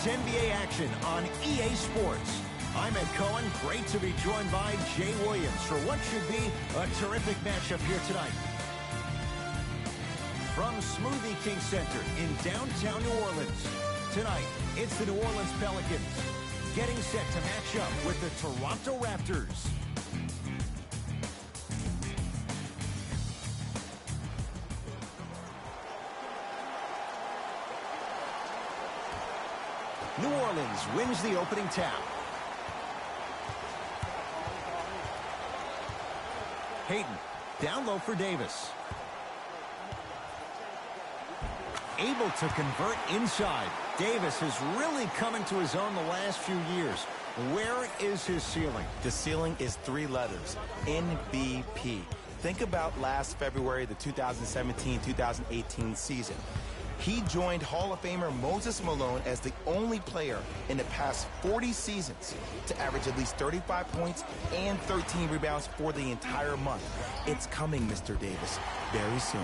It's NBA action on EA Sports. I'm Ed Cohen. Great to be joined by Jay Williams for what should be a terrific matchup here tonight. From Smoothie King Center in downtown New Orleans, tonight it's the New Orleans Pelicans getting set to match up with the Toronto Raptors. New Orleans wins the opening tap. Hayden, down low for Davis. Able to convert inside. Davis has really come into his own the last few years. Where is his ceiling? The ceiling is 3 letters, MVP. Think about last February, the 2017-2018 season. He joined Hall of Famer Moses Malone as the only player in the past 40 seasons to average at least 35 points and 13 rebounds for the entire month. It's coming, Mr. Davis, very soon.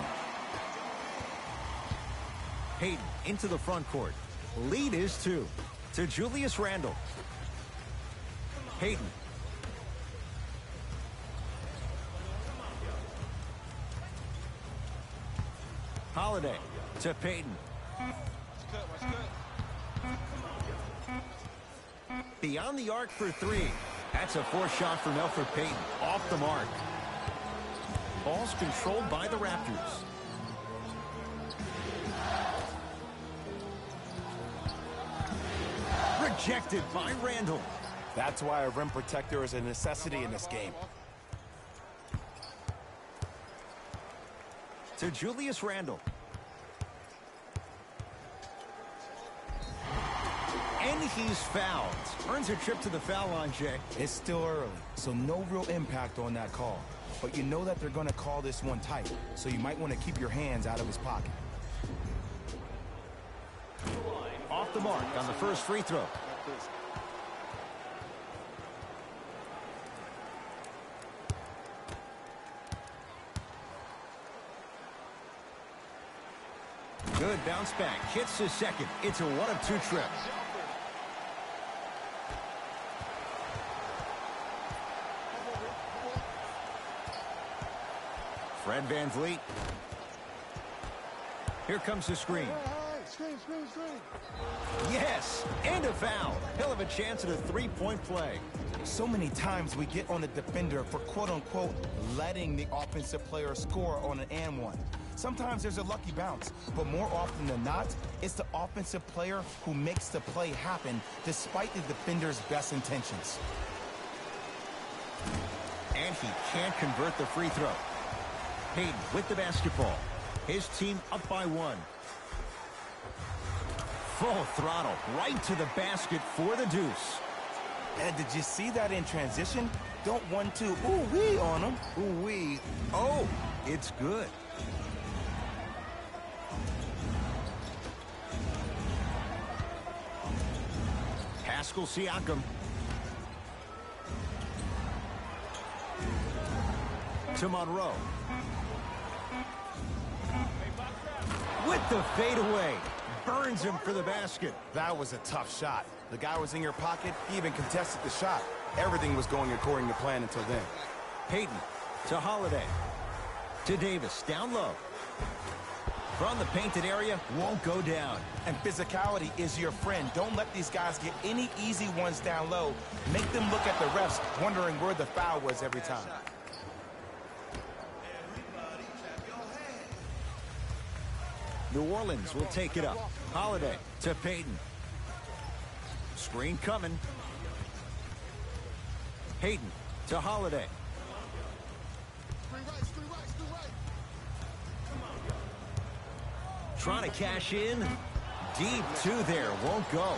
Hayden into the front court. Lead is 2 to Julius Randle. Hayden. Holiday to Payton. Beyond the arc for 3. That's a forced shot from Elfrid Payton. Off the mark. Ball's controlled by the Raptors. Rejected by Randle. That's why a rim protector is a necessity in this game. To Julius Randle. And he's fouled. Earns a trip to the foul line, Jay. It's still early, so no real impact on that call. But you know that they're going to call this one tight, so you might want to keep your hands out of his pocket. Off the mark on the first free throw. Good bounce back. Hits his second. It's a 1 of 2 trip. Fred VanVleet. Here comes the screen. Screen. Yes, and a foul. He'll have a chance at a 3-point play. So many times we get on the defender for quote-unquote letting the offensive player score on an and one. Sometimes there's a lucky bounce, but more often than not, it's the offensive player who makes the play happen despite the defender's best intentions. And he can't convert the free throw. Hayden with the basketball. His team up by 1. Full throttle right to the basket for the deuce. And did you see that in transition? Don't 1-2 ooh-wee on him. Ooh-wee. Oh, it's good. Pascal Siakam. To Monroe. With the fadeaway. Burns him for the basket. That was a tough shot. The guy was in your pocket. He even contested the shot. Everything was going according to plan until then. Payton to Holiday. To Davis. Down low. From the painted area. Won't go down. And physicality is your friend. Don't let these guys get any easy ones down low. Make them look at the refs, wondering where the foul was every time. New Orleans will take it up. Holiday to Payton. Screen coming. Hayden to Holiday. Trying to cash in. Deep 2 there. Won't go.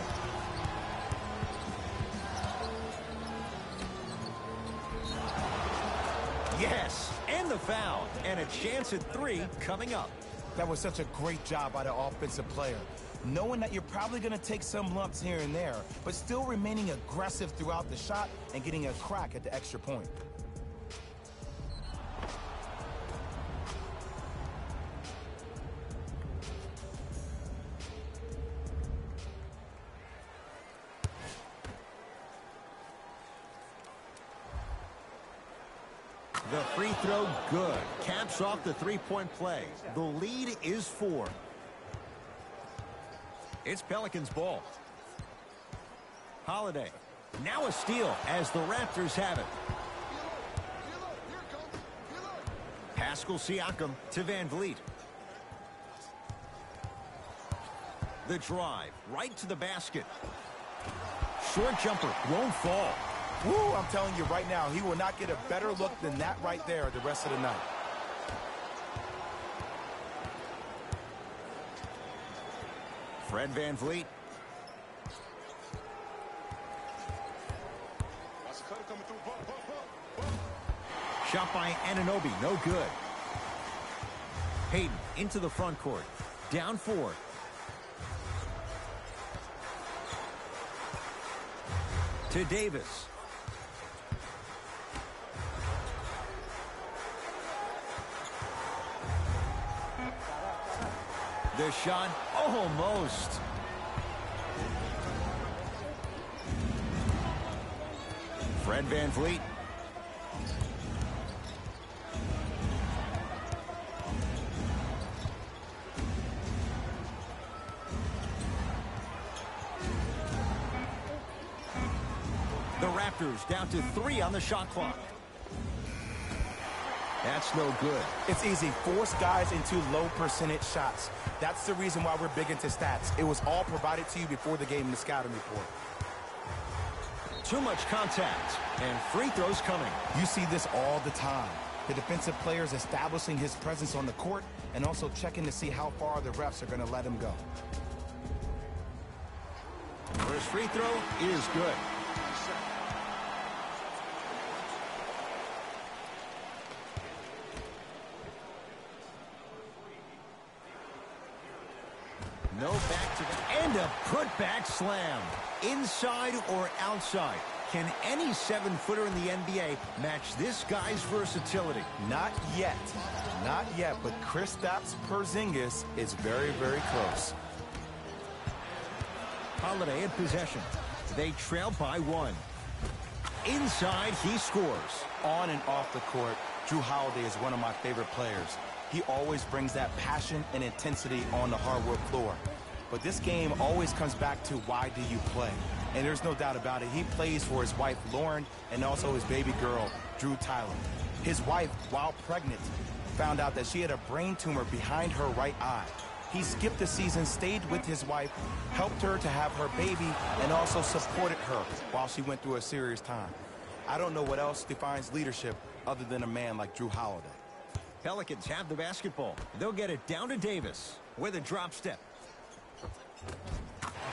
Yes. And the foul. And a chance at 3 coming up. That was such a great job by the offensive player. Knowing that you're probably going to take some lumps here and there, but still remaining aggressive throughout the shot and getting a crack at the extra point. The free throw, good. Caps off the three-point play. The lead is 4. It's Pelicans ball. Holiday. Now a steal as the Raptors have it. Pascal Siakam to Van Vliet. The drive right to the basket. Short jumper won't fall. Woo, I'm telling you right now, he will not get a better look than that right there the rest of the night. Fred Van Vliet. Shot by Anunoby, no good. Hayden into the front court. Down 4. To Davis. The shot, almost. Fred Van Vliet. The Raptors down to 3 on the shot clock. That's no good. It's easy. Force guys into low percentage shots. That's the reason why we're big into stats. It was all provided to you before the game in the scouting report. Too much contact, and free throws coming. You see this all the time. The defensive players establishing his presence on the court and also checking to see how far the refs are going to let him go. First free throw is good. No back to the end, a putback slam. Inside or outside? Can any 7-footer in the NBA match this guy's versatility? Not yet. Not yet, but Kristaps Porzingis is very, very close. Holiday in possession. They trail by 1. Inside, he scores. On and off the court, Jrue Holiday is one of my favorite players. He always brings that passion and intensity on the hardwood floor. But this game always comes back to why do you play? And there's no doubt about it. He plays for his wife, Lauren, and also his baby girl, Drew Tyler. His wife, while pregnant, found out that she had a brain tumor behind her right eye. He skipped the season, stayed with his wife, helped her to have her baby, and also supported her while she went through a serious time. I don't know what else defines leadership other than a man like Jrue Holiday. Pelicans have the basketball. They'll get it down to Davis with a drop step.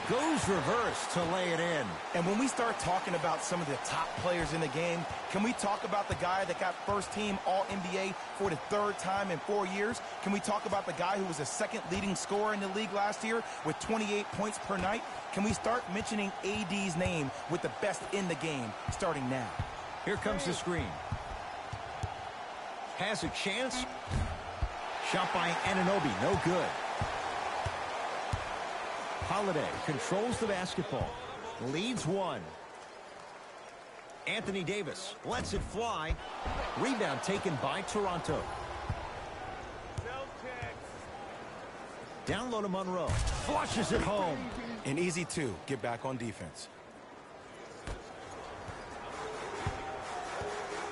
Goes reverse to lay it in. And when we start talking about some of the top players in the game, can we talk about the guy that got first-team All-NBA for the 3rd time in 4 years? Can we talk about the guy who was the 2nd leading scorer in the league last year with 28 points per night? Can we start mentioning AD's name with the best in the game starting now? Here comes the screen. Has a chance. Shot by Anunoby, no good. Holiday controls the basketball. Leads 1. Anthony Davis lets it fly. Rebound taken by Toronto. Down low to Monroe. Flushes it home. An easy 2. Get back on defense.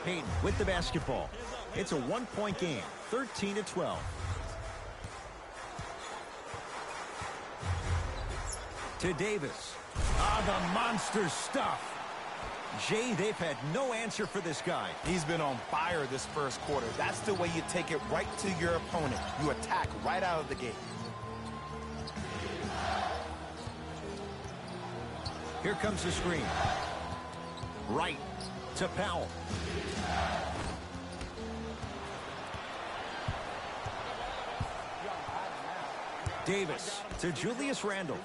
Hayden with the basketball. It's a 1-point game. 13-12. To Davis. The monster stuff. Jay, they've had no answer for this guy. He's been on fire this first quarter. That's the way you take it right to your opponent. You attack right out of the gate. Here comes the screen. Right to Powell. Davis to Julius Randle.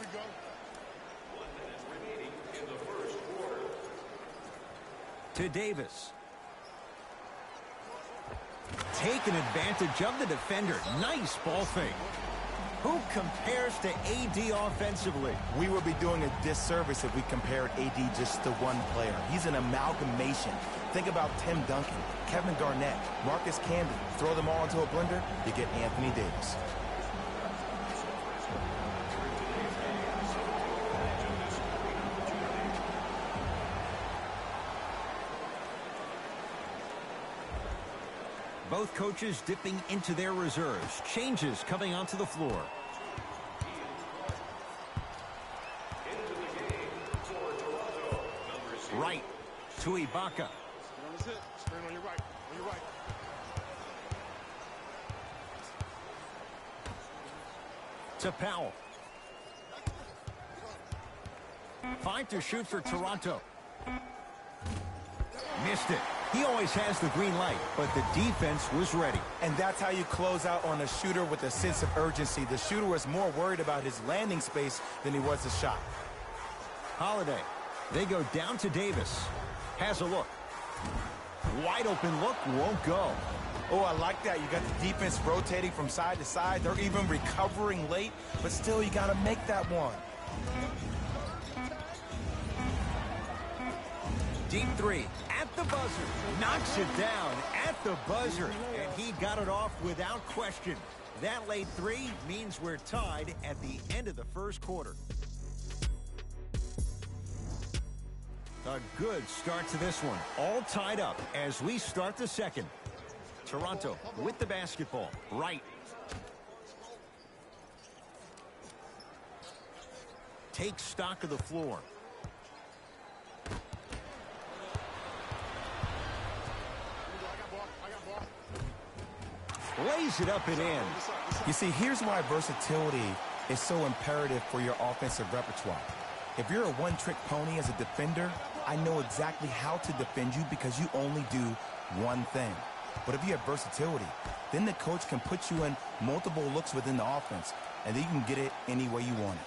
To Davis. Taking advantage of the defender. Nice ball fake. Who compares to AD offensively? We would be doing a disservice if we compared AD just to one player. He's an amalgamation. Think about Tim Duncan, Kevin Garnett, Marcus Camby. Throw them all into a blender, you get Anthony Davis. Both coaches dipping into their reserves. Changes coming onto the floor. Right to Ibaka. To Powell. 5 to shoot for Toronto. Missed it. He always has the green light, but the defense was ready. And that's how you close out on a shooter with a sense of urgency. The shooter was more worried about his landing space than he was his shot. Holiday. They go down to Davis. Has a look. Wide open look, won't go. Oh, I like that. You got the defense rotating from side to side. They're even recovering late, but still you got to make that one. Deep three at the buzzer. Knocks it down at the buzzer. And he got it off without question. That late three means we're tied at the end of the first quarter. A good start to this one. All tied up as we start the second. Toronto with the basketball. Right. Take stock of the floor. Lays it up and in. You see, here's why versatility is so imperative for your offensive repertoire. If you're a one-trick pony as a defender, I know exactly how to defend you because you only do one thing. But if you have versatility, then the coach can put you in multiple looks within the offense, and then you can get it any way you want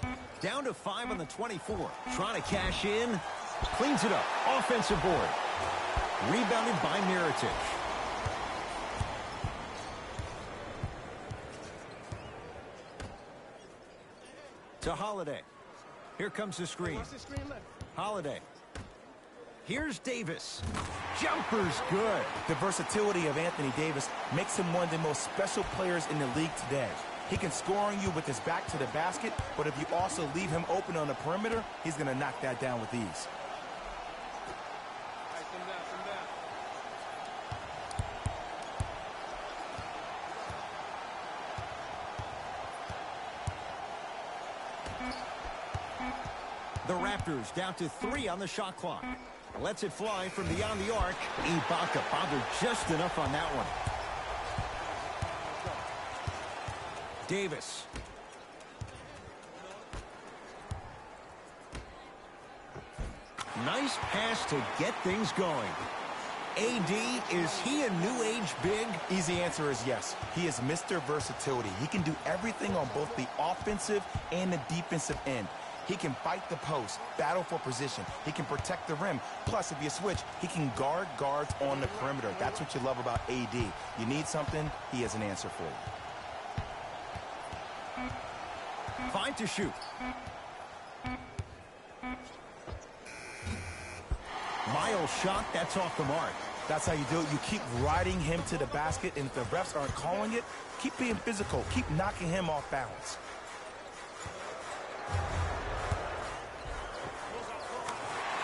it. Down to 5 on the 24. Trying to cash in. Cleans it up. Offensive board. Rebounded by Mirotic. To Holiday. Here comes the screen. Holiday. Here's Davis. Jumper's good. The versatility of Anthony Davis makes him one of the most special players in the league today. He can score on you with his back to the basket, but if you also leave him open on the perimeter, he's going to knock that down with ease. The Raptors down to 3 on the shot clock. Lets it fly from beyond the arc. Ibaka bothered just enough on that one. Davis. Nice pass to get things going. AD, is he a new age big? Easy answer is yes. He is Mr. Versatility. He can do everything on both the offensive and the defensive end. He can fight the post, battle for position. He can protect the rim. Plus, if you switch, he can guard guards on the perimeter. That's what you love about AD. You need something, he has an answer for you. 5 to shoot. Miles shot, that's off the mark. That's how you do it. You keep riding him to the basket, and if the refs aren't calling it, keep being physical. Keep knocking him off balance.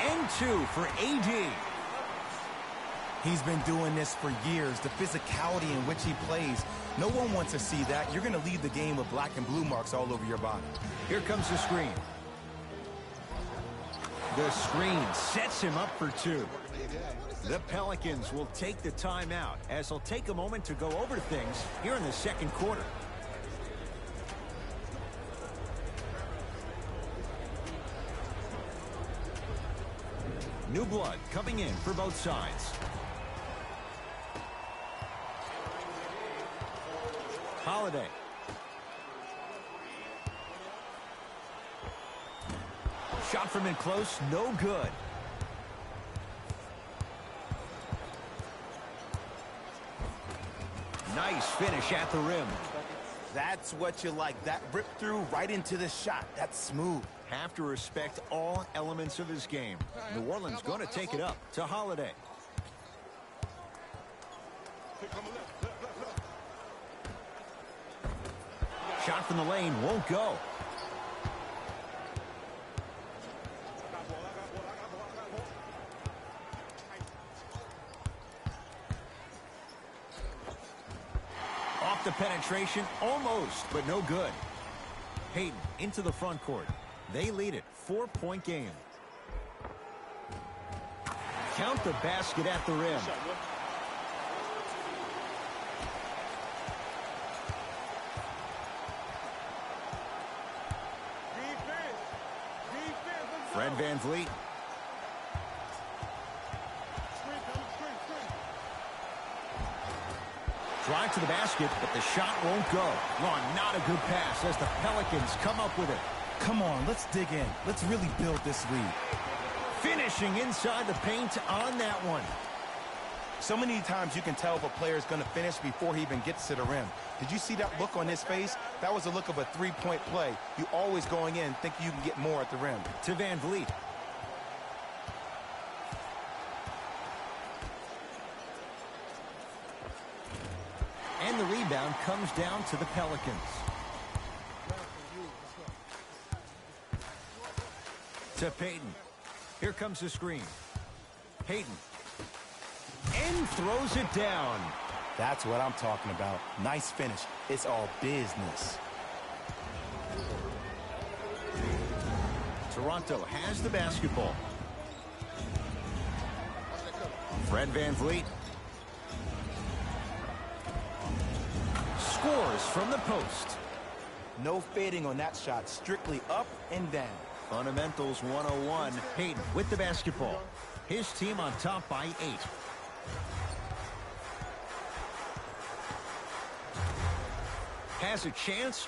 And 2 for AD. He's been doing this for years. The physicality in which he plays. No one wants to see that. You're going to leave the game with black and blue marks all over your body. Here comes the screen. The screen sets him up for 2. The Pelicans will take the timeout as they'll take a moment to go over things here in the second quarter. New blood coming in for both sides. Holiday. Shot from in close, no good. Nice finish at the rim. That's what you like. That rip through right into the shot. That's smooth. Have to respect all elements of his game. New Orleans going to take it up to Holiday. Shot from the lane won't go. Off the penetration, almost, but no good. Payton into the front court. They lead it, 4-point game. Count the basket at the rim. Fred VanVleet. Drive to the basket, but the shot won't go. Oh, not a good pass as the Pelicans come up with it. Come on, let's dig in. Let's really build this lead. Finishing inside the paint on that one. So many times you can tell if a player is going to finish before he even gets to the rim. Did you see that look on his face? That was a look of a three-point play. You always going in thinking you can get more at the rim. To VanVleet. And the rebound comes down to the Pelicans. To Payton. Here comes the screen. Payton. And throws it down. That's what I'm talking about. Nice finish. It's all business. Toronto has the basketball. Fred VanVleet. Scores from the post. No fading on that shot. Strictly up and down. Fundamentals 101. Payton with the basketball. His team on top by 8. Has a chance.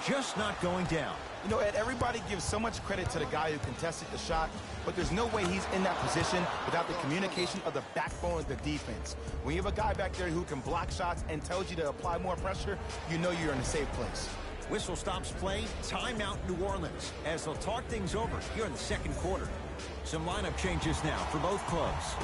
Just not going down. You know, Ed, everybody gives so much credit to the guy who contested the shot, but there's no way he's in that position without the communication of the backbone of the defense. When you have a guy back there who can block shots and tells you to apply more pressure, you know you're in a safe place. Whistle stops play. Timeout New Orleans as they'll talk things over here in the second quarter. Some lineup changes now for both clubs.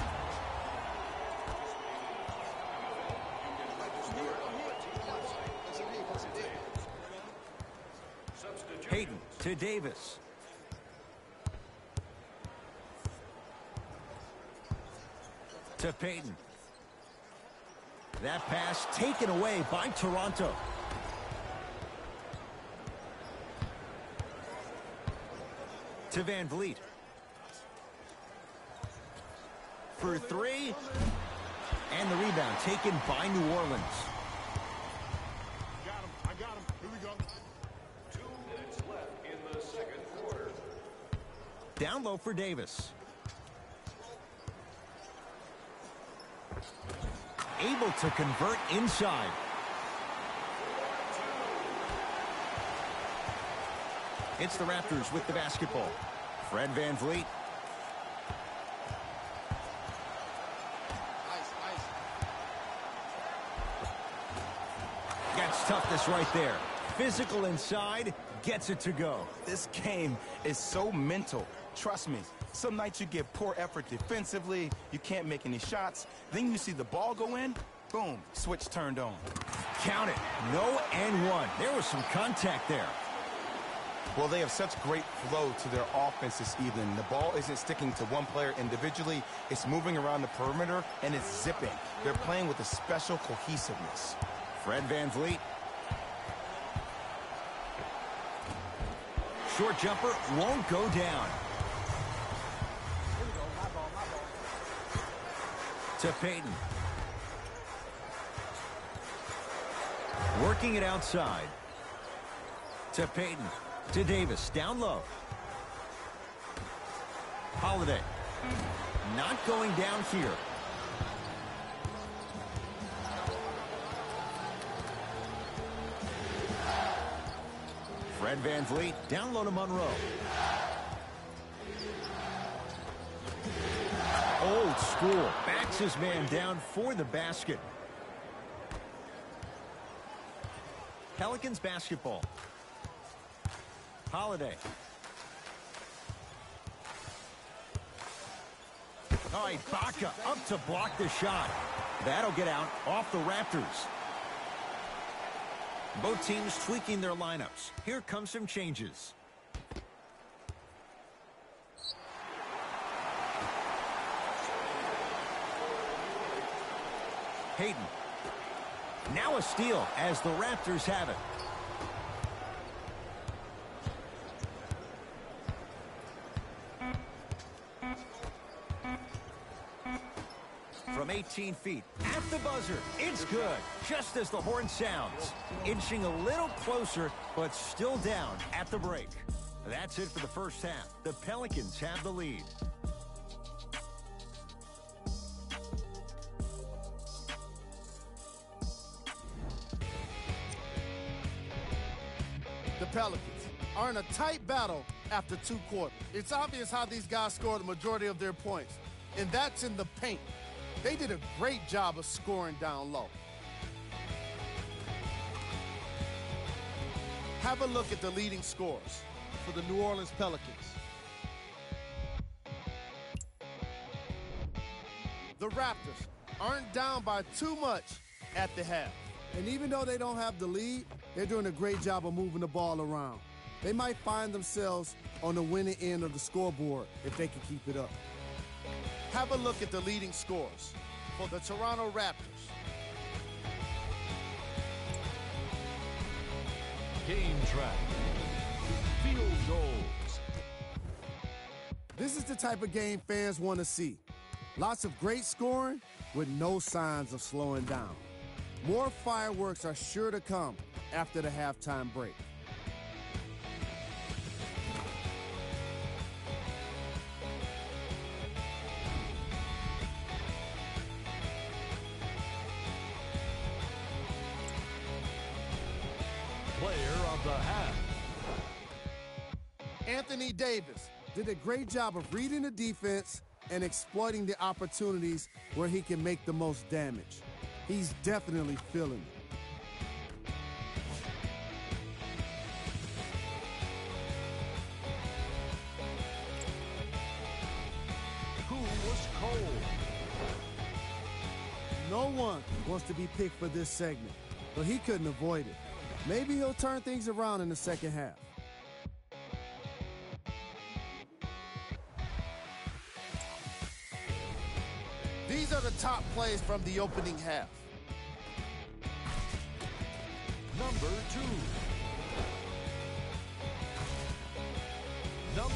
Payton to Davis. To Payton. That pass taken away by Toronto. To VanVleet. For 3. And the rebound taken by New Orleans. I got him. Here we go. 2 minutes left in the second quarter. Down low for Davis. Able to convert inside. It's the Raptors with the basketball. Fred VanVleet. Gets toughness right there. Physical inside, gets it to go. This game is so mental. Trust me, some nights you get poor effort defensively, you can't make any shots, then you see the ball go in, boom, switch turned on. Count it. No and 1. There was some contact there. Well, they have such great flow to their offense this evening. The ball isn't sticking to one player individually. It's moving around the perimeter, and it's zipping. They're playing with a special cohesiveness. Fred VanVleet. Short jumper won't go down. To Payton. Working it outside. To Payton. To Davis. Down low. Holiday. Not going down here. Fred VanVleet. Down low to Monroe. Old school. Backs his man down for the basket. Pelicans basketball. Holiday. All right, Baca up to block the shot. That'll get out off the Raptors. Both teams tweaking their lineups. Here come some changes. Hayden. Now a steal as the Raptors have it. From 18 feet at the buzzer. It's good. Just as the horn sounds. Inching a little closer, but still down at the break. That's it for the first half. The Pelicans have the lead. The Pelicans are in a tight battle after 2 quarters. It's obvious how these guys score the majority of their points, and that's in the paint. They did a great job of scoring down low. Have a look at the leading scorers for the New Orleans Pelicans. The Raptors aren't down by too much at the half. And even though they don't have the lead, they're doing a great job of moving the ball around. They might find themselves on the winning end of the scoreboard if they can keep it up. Have a look at the leading scorers for the Toronto Raptors. Game track. Field goals. This is the type of game fans want to see. Lots of great scoring with no signs of slowing down. More fireworks are sure to come after the halftime break. Player of the half. Anthony Davis did a great job of reading the defense and exploiting the opportunities where he can make the most damage. He's definitely feeling it. Who was cold? No one wants to be picked for this segment, but he couldn't avoid it. Maybe he'll turn things around in the second half. These are the top plays from the opening half. Number 2. Number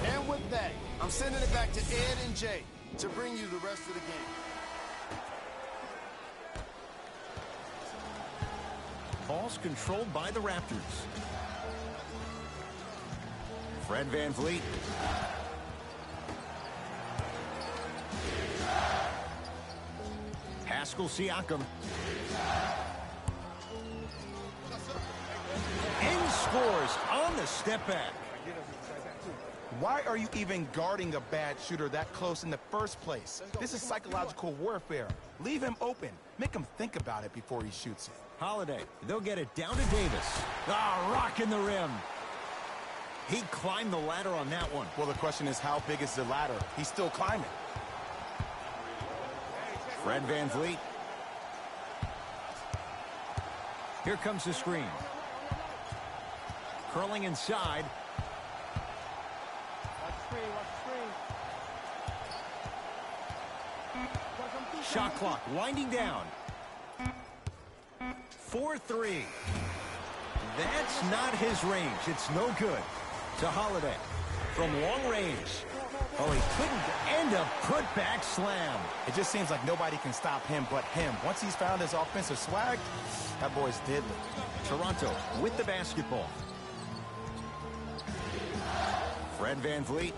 1. And with that, I'm sending it back to Ed and Jay to bring you the rest of the game. Ball's controlled by the Raptors. Fred VanVleet. Pascal Siakam. And scores on the step back. Why are you even guarding a bad shooter that close in the first place? This is psychological warfare. Leave him open. Make him think about it before he shoots it. Holiday. They'll get it down to Davis. Rocking the rim. He climbed the ladder on that one. Well, the question is, how big is the ladder? He's still climbing. Fred VanVleet. Here comes the screen. Curling inside. Shot clock winding down. 4-3. That's not his range. It's no good. To Holiday. From long range. Oh, he couldn't end a put-back slam. It just seems like nobody can stop him but him. Once he's found his offensive swag, that boy's deadly. Toronto with the basketball. Fred VanVleet.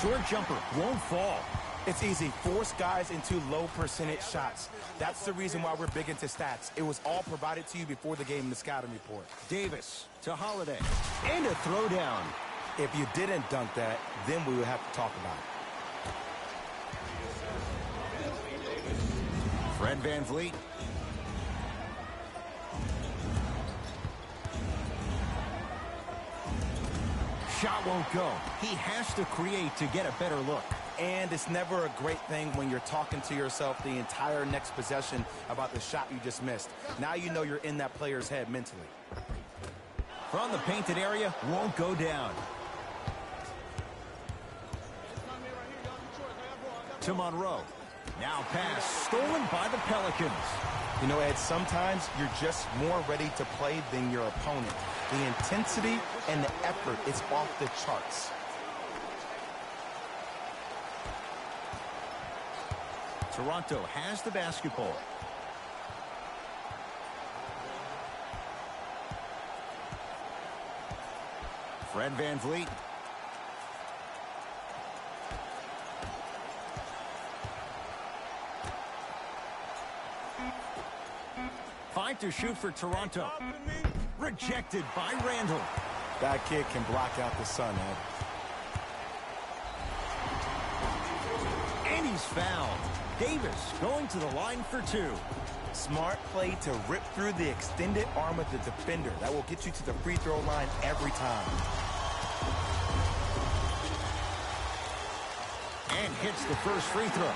Short jumper won't fall. It's easy. Force guys into low percentage shots. That's the reason why we're big into stats. It was all provided to you before the game in the scouting report. Davis to Holiday. And a throwdown. If you didn't dunk that, then we would have to talk about it. Fred VanVleet. Shot won't go. He has to create to get a better look. And it's never a great thing when you're talking to yourself the entire next possession about the shot you just missed. Now you know you're in that player's head mentally. From the painted area, won't go down. To Monroe. Now pass stolen by the Pelicans. You know, Ed, sometimes you're just more ready to play than your opponent. The intensity and the effort is off the charts. Toronto has the basketball. Fred VanVleet. Five to shoot for Toronto. Rejected by Randall. That kid can block out the sun, Ed. And he's fouled. Davis going to the line for two. Smart play to rip through the extended arm of the defender. That will get you to the free throw line every time. And hits the first free throw.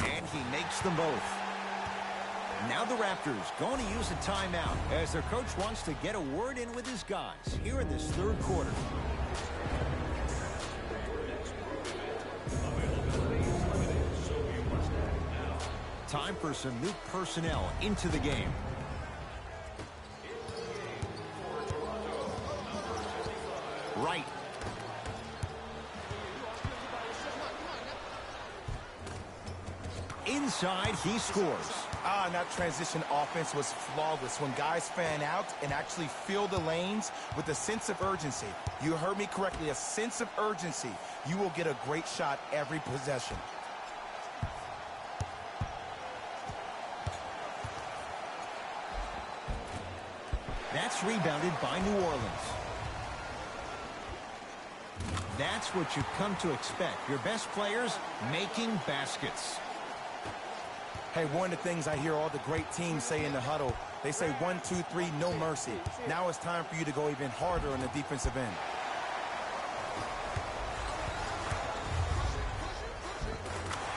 And he makes them both. Now the Raptors going to use a timeout as their coach wants to get a word in with his guys here in this third quarter. Time for some new personnel into the game. Right. Inside, he scores. And that transition offense was flawless when guys fan out and actually fill the lanes with a sense of urgency. You heard me correctly, a sense of urgency. You will get a great shot every possession. That's rebounded by New Orleans. That's what you've come to expect. Your best players making baskets. Hey, one of the things I hear all the great teams say in the huddle, they say 1, 2, 3, no mercy. Now it's time for you to go even harder on the defensive end.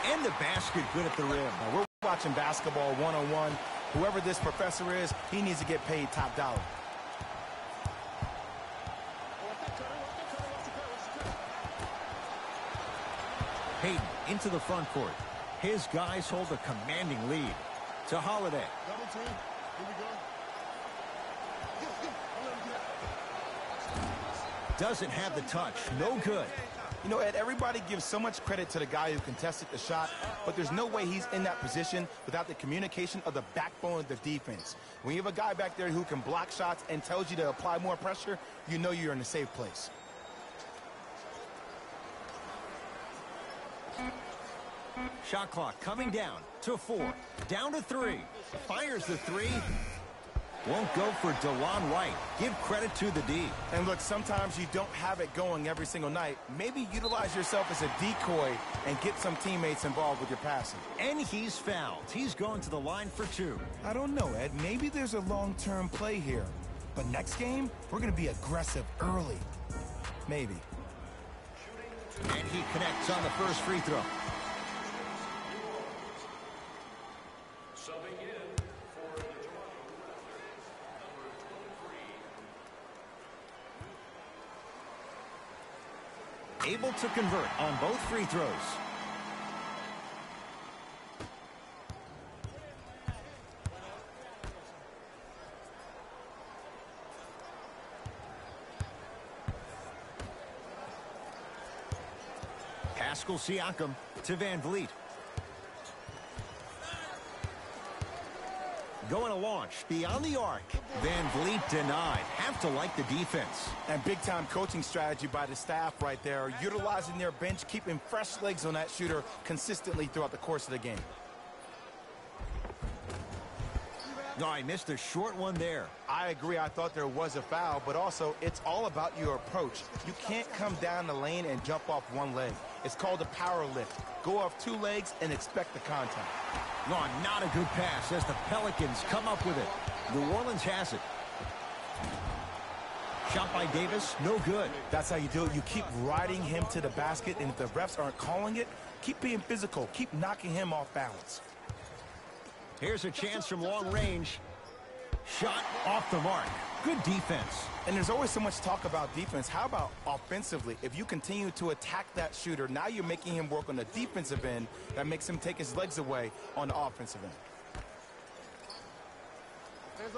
And the basket good at the rim. Now we're watching basketball one-on-one. Whoever this professor is, he needs to get paid top dollar. Hayden into the front court. His guys hold a commanding lead. To Holiday. Double team. Here we go. Doesn't have the touch. No good. You know, Ed, everybody gives so much credit to the guy who contested the shot, but there's no way he's in that position without the communication of the backbone of the defense. When you have a guy back there who can block shots and tells you to apply more pressure, you know you're in a safe place. Shot clock coming down to 4. Down to 3. Fires the 3. Won't go for DeLon Wright. Give credit to the D. And look, sometimes you don't have it going every single night. Maybe utilize yourself as a decoy and get some teammates involved with your passing. And he's fouled. He's going to the line for 2. I don't know, Ed. Maybe there's a long-term play here. But next game, we're going to be aggressive early. Maybe. And he connects on the first free throw. Subbing in for the Toronto Raptors, number 23. Able to convert on both free throws. Pascal Siakam to VanVleet. Going to launch beyond the arc. Van Vliet denied. Have to like the defense. And big-time coaching strategy by the staff right there, utilizing their bench, keeping fresh legs on that shooter consistently throughout the course of the game. No, I missed a short one there. I agree. I thought there was a foul, but also it's all about your approach. You can't come down the lane and jump off one leg. It's called a power lift. Go off two legs and expect the contact. No, not a good pass as the Pelicans come up with it. New Orleans has it. Shot by Davis, no good. That's how you do it. You keep riding him to the basket, and if the refs aren't calling it, keep being physical. Keep knocking him off balance. Here's a chance from long range. Shot off the mark. Good defense. And there's always so much talk about defense. How about offensively? If you continue to attack that shooter, now you're making him work on the defensive end. That makes him take his legs away on the offensive end.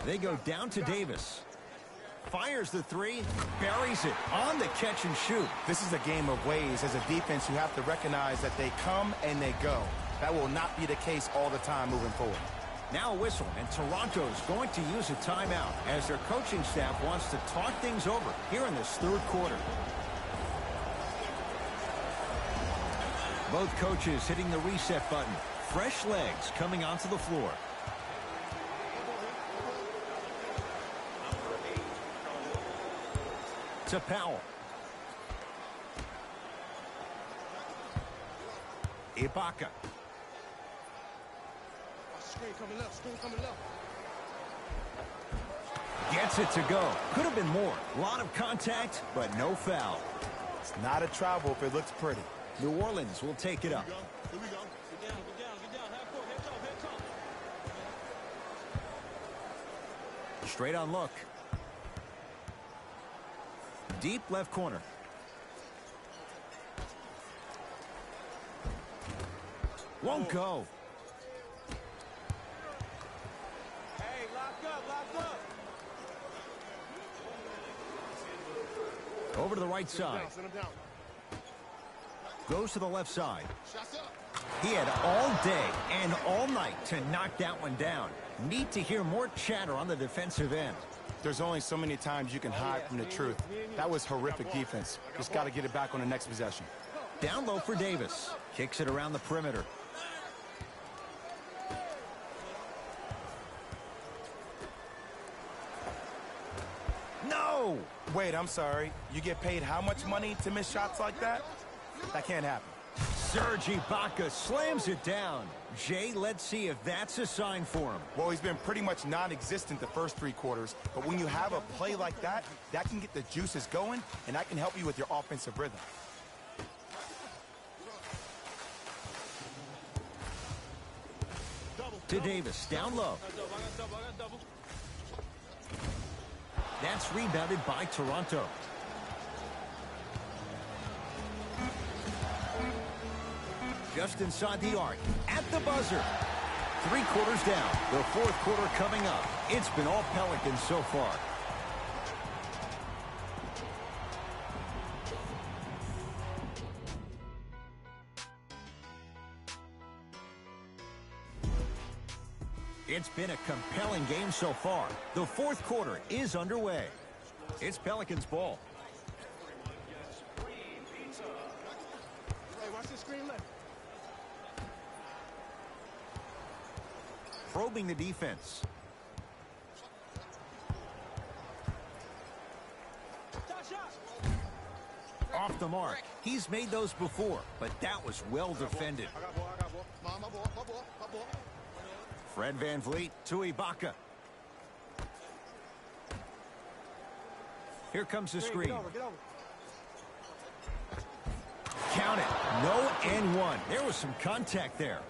They go down to Davis. Fires the three, buries it on the catch and shoot. This is a game of ways. As a defense, you have to recognize that they come and they go. That will not be the case all the time moving forward. Now a whistle, and Toronto's going to use a timeout as their coaching staff wants to talk things over here in this third quarter. Both coaches hitting the reset button. Fresh legs coming onto the floor. To Powell. Ibaka. Screen coming left. Gets it to go. Could have been more. A lot of contact, but no foul. It's not a travel if it looks pretty. New Orleans will take it up. Here we go. Get down. Half court, head top. Straight on look. Deep left corner. Won't go. Hey, lock up. Over to the right side. Send him down. Goes to the left side. Shots up. He had all day and all night to knock that one down. Need to hear more chatter on the defensive end. There's only so many times you can hide from the truth. That was horrific defense. Just got to get it back on the next possession. Down low for Davis. Kicks it around the perimeter. No! Wait, I'm sorry. You get paid how much money to miss shots like that? That can't happen. Serge Ibaka slams it down. Jay, let's see if that's a sign for him. Well, he's been pretty much non-existent the first three quarters, but when you have a play like that, that can get the juices going, and that can help you with your offensive rhythm. To Davis, down low. That's rebounded by Toronto. Just inside the arc, at the buzzer. 3 quarters down, the fourth quarter coming up. It's been all Pelicans so far. It's been a compelling game so far. The fourth quarter is underway. It's Pelicans ball. Hey, watch this screen left. Probing the defense. Off the mark. He's made those before, but that was well defended. I got ball. My ball. Fred Van Vliet to Ibaka. Here comes the screen. Get over. Count it. No and one. There was some contact there.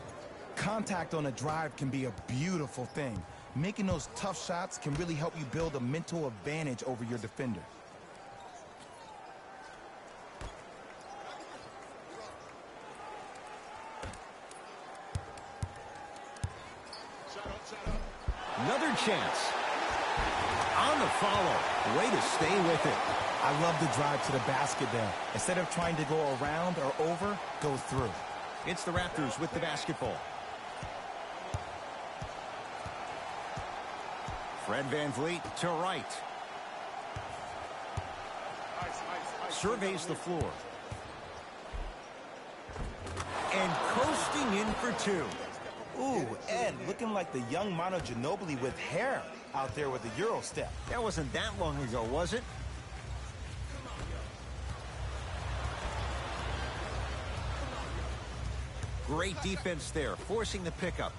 Contact on a drive can be a beautiful thing. Making those tough shots can really help you build a mental advantage over your defender. Another chance. On the follow. Way to stay with it. I love the drive to the basket there. Instead of trying to go around or over, go through. It's the Raptors with the basketball. Fred VanVleet to right. Surveys the floor. And coasting in for two. Ooh, Ed, looking like the young Manu Ginobili with hair out there with the Euro step. That wasn't that long ago, was it? Great defense there, forcing the pickup.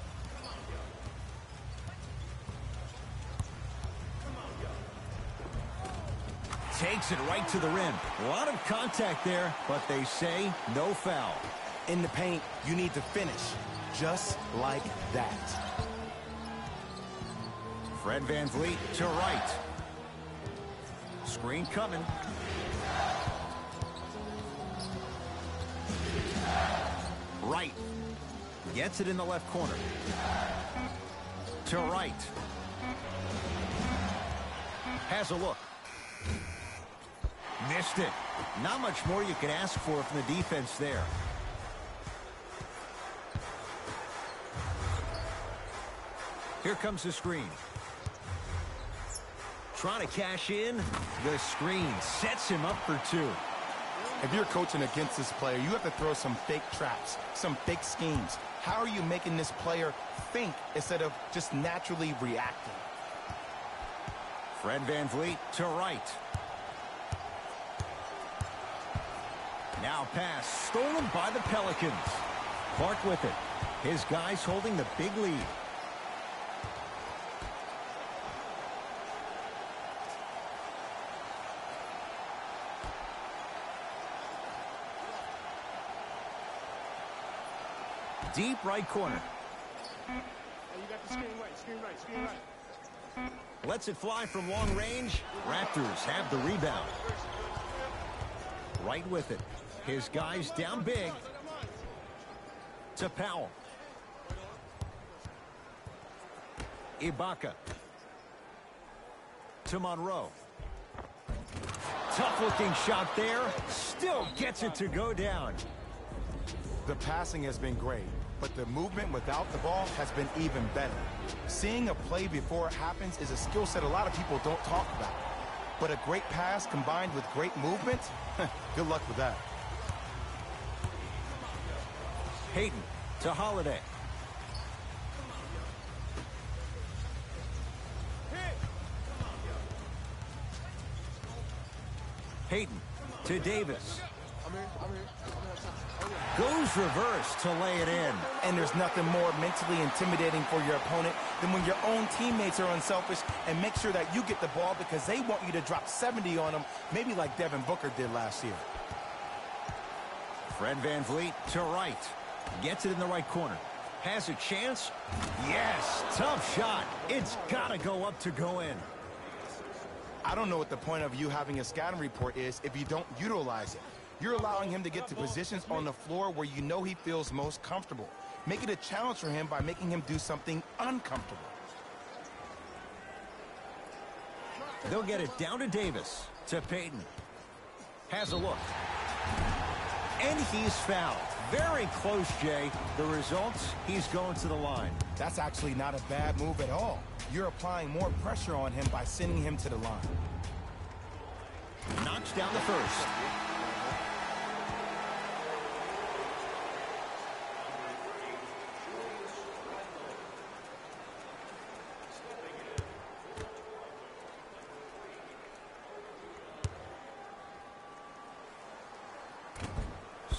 Takes it right to the rim. A lot of contact there, but they say no foul. In the paint, you need to finish just like that. Fred VanVleet to right. Screen coming. Right. Gets it in the left corner. To right. Has a look. Missed it. Not much more you can ask for from the defense there. Here comes the screen. Trying to cash in. The screen sets him up for two. If you're coaching against this player, you have to throw some fake traps, some fake schemes. How are you making this player think instead of just naturally reacting? Fred VanVleet to right. Now pass stolen by the Pelicans. Clark with it. His guys holding the big lead. Deep right corner. Lets it fly from long range. Raptors have the rebound. Right with it. His guys down big. To Powell. Ibaka. To Monroe. Tough looking shot there. Still gets it to go down. The passing has been great, but the movement without the ball has been even better. Seeing a play before it happens is a skill set a lot of people don't talk about. But a great pass combined with great movement, good luck with that. Hayden to Holiday. Hayden to Davis. Goes reverse to lay it in. And there's nothing more mentally intimidating for your opponent than when your own teammates are unselfish and make sure that you get the ball because they want you to drop 70 on them, maybe like Devin Booker did last year. Fred VanVleet to right. Gets it in the right corner. Has a chance. Yes, tough shot. It's got to go up to go in. I don't know what the point of you having a scouting report is if you don't utilize it. You're allowing him to get to positions on the floor where you know he feels most comfortable. Make it a challenge for him by making him do something uncomfortable. They'll get it down to Davis. To Payton. Has a look. And he's fouled. Very close, Jay. The results, he's going to the line. That's actually not a bad move at all. You're applying more pressure on him by sending him to the line. Knocks down the first.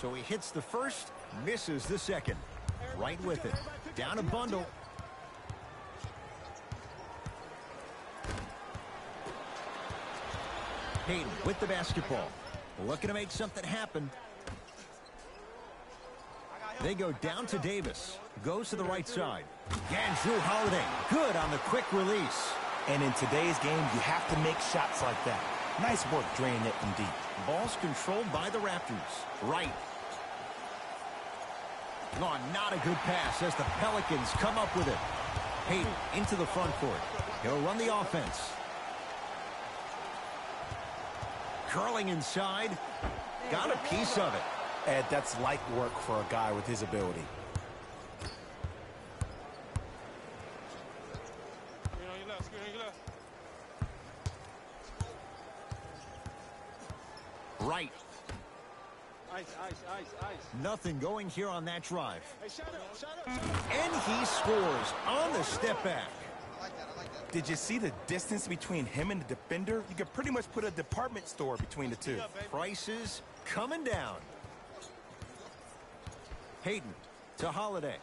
So he hits the first, misses the second. Right with it. Down a bundle. Hayden with the basketball. Looking to make something happen. They go down to Davis. Goes to the right side. And Drew Holiday. Good on the quick release. And in today's game, you have to make shots like that. Nice work draining it from deep. Ball's controlled by the Raptors. Right. Oh, not a good pass as the Pelicans come up with it. Hayden into the front court. He'll run the offense. Curling inside. Got a piece of it. Ed, that's light work for a guy with his ability. Right. Ice. Nothing going here on that drive. Hey, shut up. And he scores on the step back. I like that. Did you see the distance between him and the defender? You could pretty much put a department store between the two. Prices coming down. Hayden to Holiday.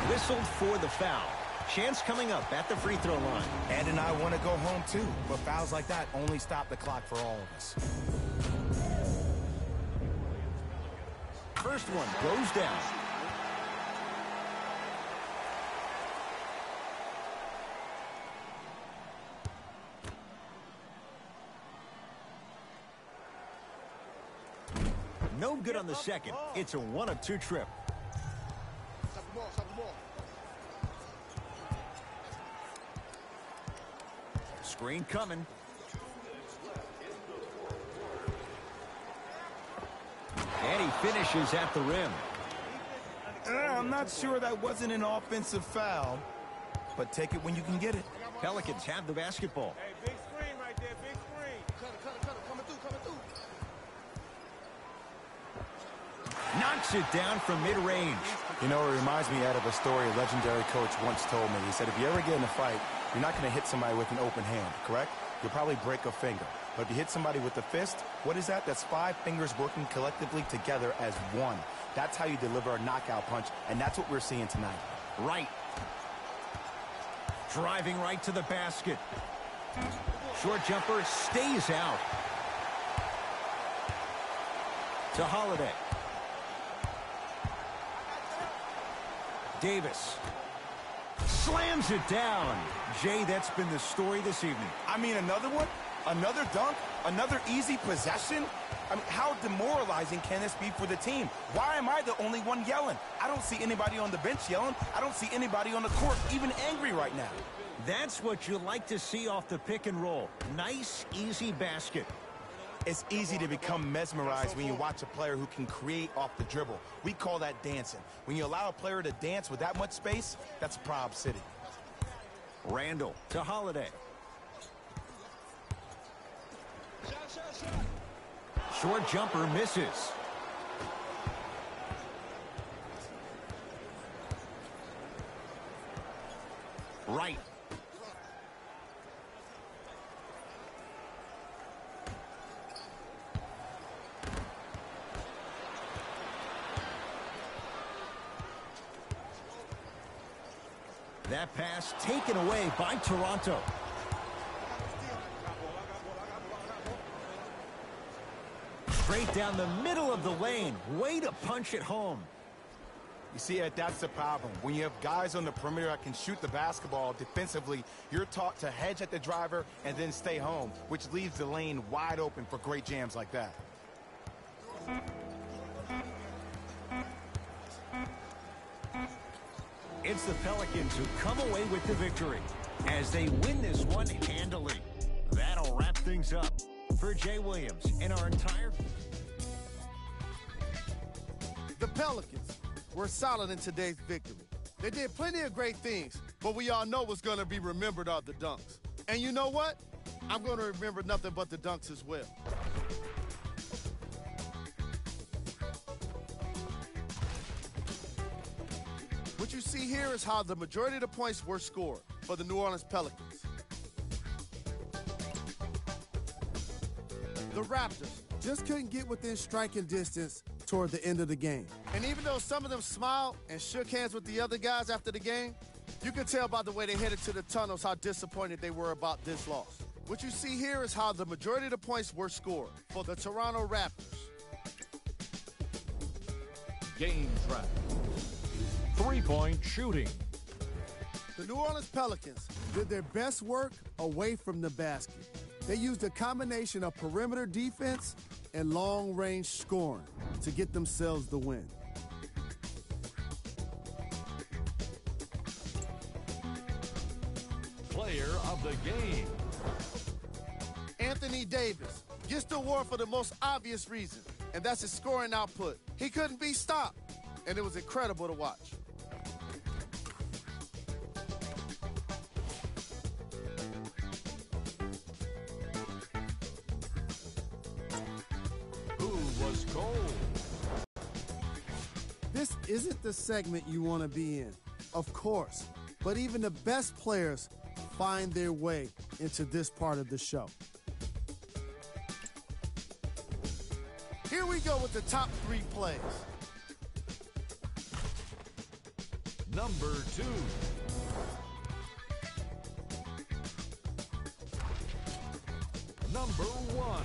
Whistled for the foul. Chance coming up at the free throw line. Ed and I want to go home too, but fouls like that only stop the clock for all of us. First one goes down. No good on the second. It's a 1 of 2 trip. Stop the ball. Screen coming. And he finishes at the rim. I'm not sure that wasn't an offensive foul, but take it when you can get it. Pelicans have the basketball. Hey, big screen right there, big screen. Cut it. Coming through. Knocks it down from mid-range. You know, it reminds me, Ed, of a story a legendary coach once told me. He said, if you ever get in a fight, you're not going to hit somebody with an open hand, correct? You'll probably break a finger. But if you hit somebody with a fist, what is that? That's 5 fingers working collectively together as one. That's how you deliver a knockout punch, and that's what we're seeing tonight. Right. Driving right to the basket. Short jumper stays out. To Holiday. Davis. Slams it down. Jay, that's been the story this evening. I mean, another one? Another dunk? Another easy possession? I mean, how demoralizing can this be for the team? Why am I the only one yelling? I don't see anybody on the bench yelling. I don't see anybody on the court even angry right now. That's what you like to see off the pick and roll. Nice, easy basket. It's easy to become mesmerized when you watch a player who can create off the dribble. We call that dancing. When you allow a player to dance with that much space, that's Prob City. Randall to Holiday. Short jumper misses. Right. That pass taken away by Toronto. Straight down the middle of the lane. Way to punch it home. You see, Ed, that's the problem. When you have guys on the perimeter that can shoot the basketball defensively, you're taught to hedge at the driver and then stay home, which leaves the lane wide open for great jams like that. It's the Pelicans who come away with the victory as they win this one handily. That'll wrap things up. For Jay Williams and our entire... The Pelicans were solid in today's victory. They did plenty of great things, but we all know what's going to be remembered are the dunks. And you know what? I'm going to remember nothing but the dunks as well. What you see here is how the majority of the points were scored for the New Orleans Pelicans. The Raptors just couldn't get within striking distance toward the end of the game. And even though some of them smiled and shook hands with the other guys after the game, you can tell by the way they headed to the tunnels how disappointed they were about this loss. What you see here is how the majority of the points were scored for the Toronto Raptors. Game track. 3-point shooting. The New Orleans Pelicans did their best work away from the basket. They used a combination of perimeter defense and long-range scoring to get themselves the win. Player of the game. Anthony Davis gets the award for the most obvious reason, and that's his scoring output. He couldn't be stopped. and it was incredible to watch. Who was cold? This isn't the segment you want to be in, of course, but even the best players find their way into this part of the show. Here we go with the top 3 plays. Number 2. Number 1.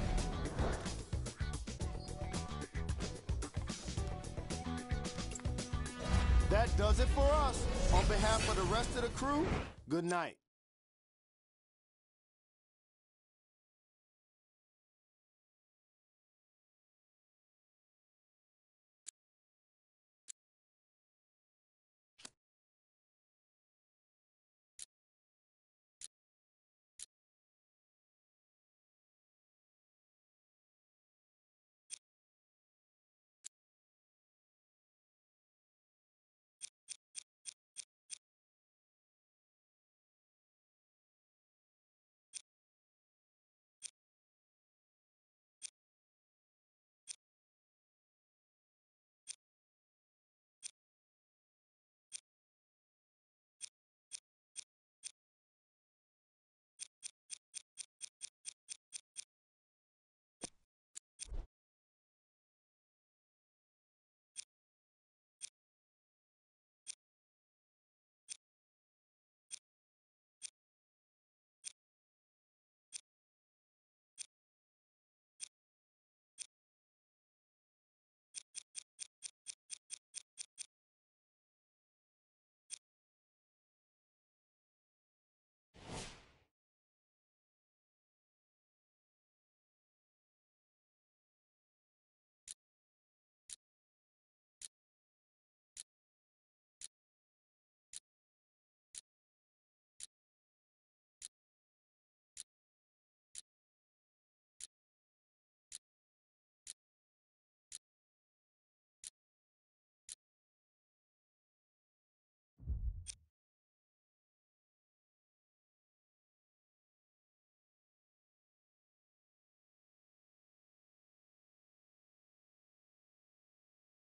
That does it for us. On behalf of the rest of the crew, good night.